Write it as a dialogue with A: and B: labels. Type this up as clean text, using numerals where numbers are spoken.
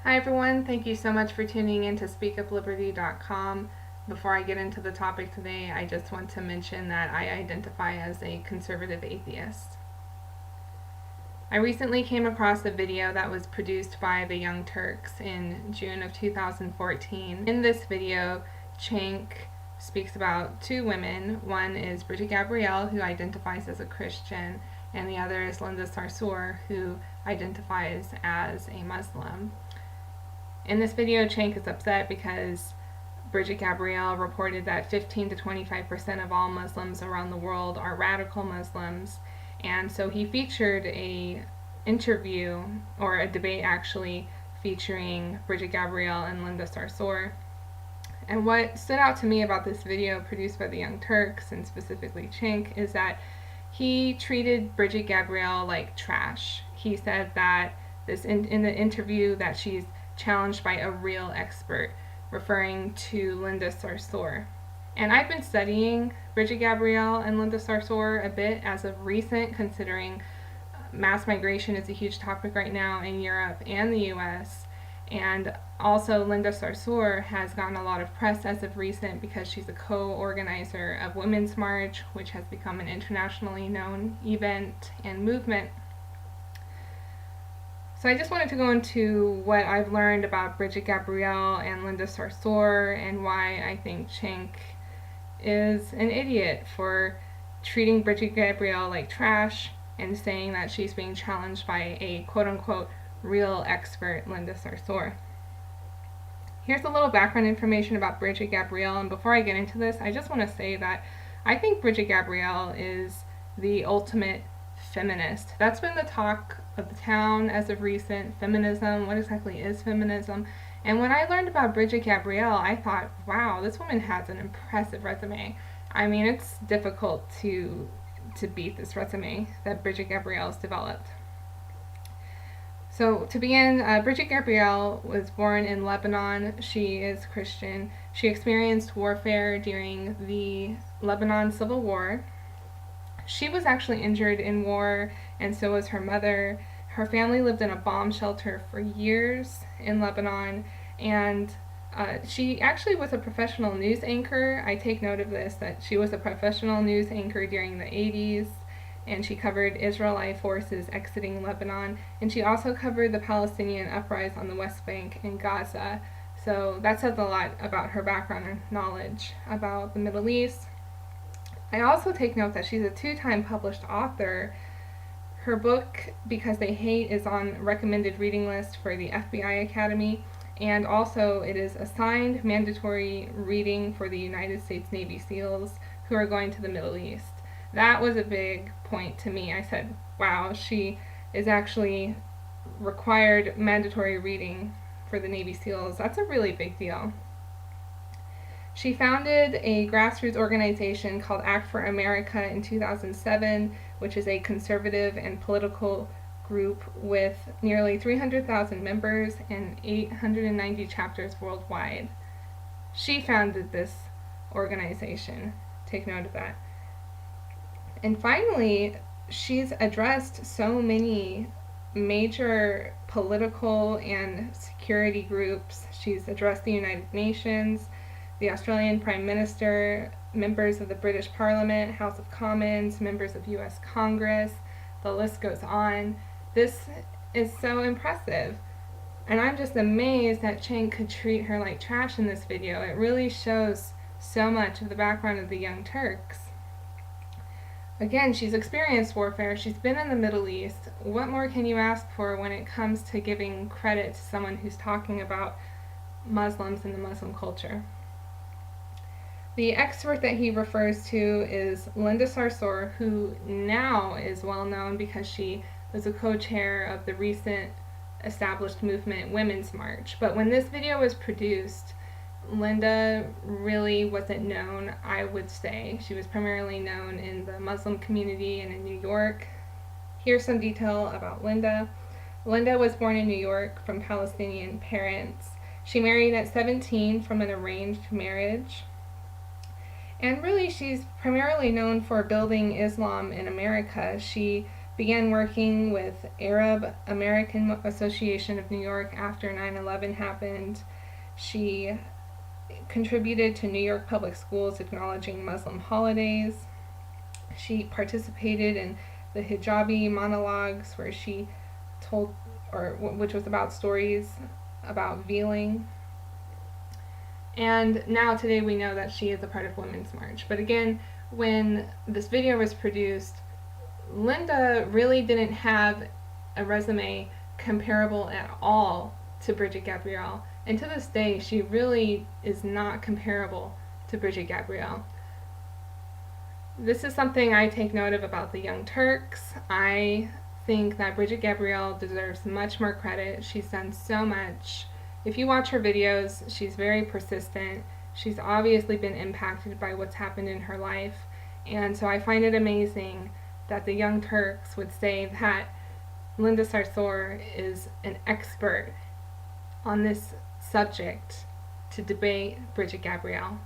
A: Hi everyone, thank you so much for tuning in to speakupliberty.com. Before I get into the topic today, I just want to mention that I identify as a conservative atheist. I recently came across a video that was produced by the Young Turks in June of 2014. In this video, Cenk speaks about two women. One is Brigitte Gabriel, who identifies as a Christian, and the other is Linda Sarsour, who identifies as a Muslim. In this video, Cenk is upset because Brigitte Gabriel reported that 15 to 25% of all Muslims around the world are radical Muslims, and so he featured a interview, or a debate actually, featuring Brigitte Gabriel and Linda Sarsour. And what stood out to me about this video produced by the Young Turks, and specifically Cenk, is that he treated Brigitte Gabriel like trash. He said that in the interview that she's challenged by a real expert, referring to Linda Sarsour. And I've been studying Brigitte Gabriel and Linda Sarsour a bit as of recent, considering mass migration is a huge topic right now in Europe and the US. And also Linda Sarsour has gotten a lot of press as of recent because she's a co-organizer of Women's March, which has become an internationally known event and movement. So I just wanted to go into what I've learned about Brigitte Gabriel and Linda Sarsour, and why I think Cenk is an idiot for treating Brigitte Gabriel like trash and saying that she's being challenged by a quote-unquote real expert, Linda Sarsour. Here's a little background information about Brigitte Gabriel, and before I get into this, I just want to say that I think Brigitte Gabriel is the ultimate feminist. That's been the talk of the town as of recent. Feminism, what exactly is feminism? And when I learned about Brigitte Gabriel, I thought, wow, this woman has an impressive resume. I mean, it's difficult to beat this resume that Brigitte Gabriel has developed. So to begin, Brigitte Gabriel was born in Lebanon. She is Christian. She experienced warfare during the Lebanon Civil War. She was actually injured in war, and so was her mother. Her family lived in a bomb shelter for years in Lebanon, and she actually was a professional news anchor. I take note of this, that she was a professional news anchor during the 80s, and she covered Israeli forces exiting Lebanon, and she also covered the Palestinian uprising on the West Bank in Gaza. So that says a lot about her background and knowledge about the Middle East. I also take note that she's a two-time published author. Her book, Because They Hate, is on recommended reading list for the FBI Academy, and also it is assigned mandatory reading for the United States Navy SEALs who are going to the Middle East. That was a big point to me. I said, wow, she is actually required mandatory reading for the Navy SEALs. That's a really big deal. She founded a grassroots organization called Act for America in 2007, which is a conservative and political group with nearly 300,000 members and 890 chapters worldwide. She founded this organization. Take note of that. And finally, she's addressed so many major political and security groups. She's addressed the United Nations, the Australian Prime Minister, members of the British Parliament, House of Commons, members of US Congress. The list goes on. This is so impressive. And I'm just amazed that Cenk could treat her like trash in this video. It really shows so much of the background of the Young Turks. Again, she's experienced warfare. She's been in the Middle East. What more can you ask for when it comes to giving credit to someone who's talking about Muslims and the Muslim culture? The expert that he refers to is Linda Sarsour, who now is well known because she was a co-chair of the recent established movement Women's March. But when this video was produced, Linda really wasn't known, I would say. She was primarily known in the Muslim community and in New York. Here's some detail about Linda. Linda was born in New York from Palestinian parents. She married at 17 from an arranged marriage. And really, she's primarily known for building Islam in America. She began working with Arab American Association of New York after 9/11 happened. She contributed to New York public schools acknowledging Muslim holidays. She participated in the hijabi monologues, where she told, which was about stories about veiling. And now today we know that she is a part of Women's March. But again, when this video was produced, Linda really didn't have a resume comparable at all to Brigitte Gabriel. And to this day, she really is not comparable to Brigitte Gabriel. This is something I take note of about the Young Turks. I think that Brigitte Gabriel deserves much more credit. She's done so much. If you watch her videos, she's very persistent. She's obviously been impacted by what's happened in her life. And so I find it amazing that the Young Turks would say that Linda Sarsour is an expert on this subject to debate Brigitte Gabriel.